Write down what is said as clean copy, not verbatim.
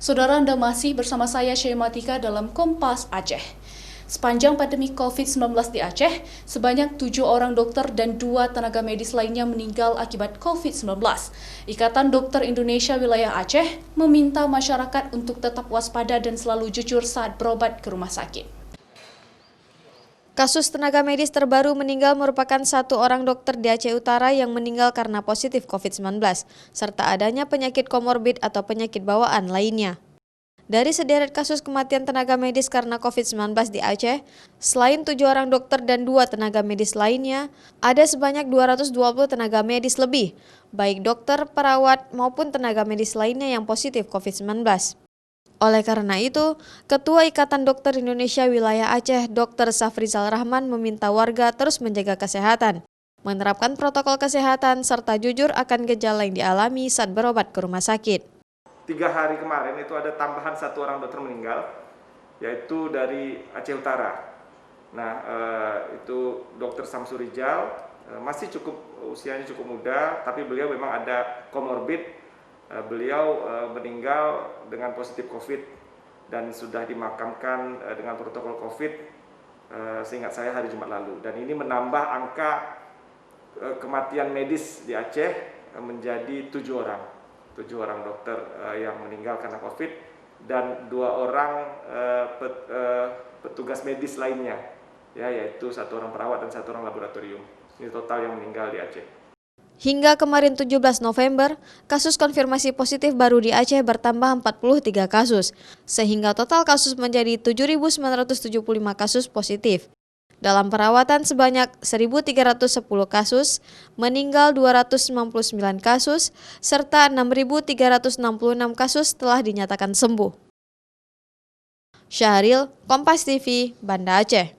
Saudara, Anda masih bersama saya Syematika dalam Kompas Aceh. Sepanjang pandemi COVID-19 di Aceh, sebanyak 7 orang dokter dan 2 tenaga medis lainnya meninggal akibat COVID-19. Ikatan Dokter Indonesia Wilayah Aceh meminta masyarakat untuk tetap waspada dan selalu jujur saat berobat ke rumah sakit. Kasus tenaga medis terbaru meninggal merupakan 1 orang dokter di Aceh Utara yang meninggal karena positif COVID-19, serta adanya penyakit komorbid atau penyakit bawaan lainnya. Dari sederet kasus kematian tenaga medis karena COVID-19 di Aceh, selain 7 orang dokter dan 2 tenaga medis lainnya, ada sebanyak 220 tenaga medis lebih, baik dokter, perawat, maupun tenaga medis lainnya yang positif COVID-19. Oleh karena itu, Ketua Ikatan Dokter Indonesia Wilayah Aceh, Dr. Safrizal Rahman meminta warga terus menjaga kesehatan, menerapkan protokol kesehatan, serta jujur akan gejala yang dialami saat berobat ke rumah sakit. 3 hari kemarin itu ada tambahan 1 orang dokter meninggal, yaitu dari Aceh Utara. Nah, itu Dr. Samsurijal, usianya cukup muda, tapi beliau memang ada komorbid. Beliau meninggal dengan positif COVID dan sudah dimakamkan dengan protokol COVID, seingat saya hari Jumat lalu. Dan ini menambah angka kematian medis di Aceh menjadi 7 orang dokter yang meninggal karena COVID dan 2 orang petugas medis lainnya, yaitu 1 orang perawat dan 1 orang laboratorium. Ini total yang meninggal di Aceh. Hingga kemarin 17 November, kasus konfirmasi positif baru di Aceh bertambah 43 kasus, sehingga total kasus menjadi 7.975 kasus positif. Dalam perawatan sebanyak 1.310 kasus, meninggal 299 kasus, serta 6.366 kasus telah dinyatakan sembuh. Syahril, Kompas TV, Banda Aceh.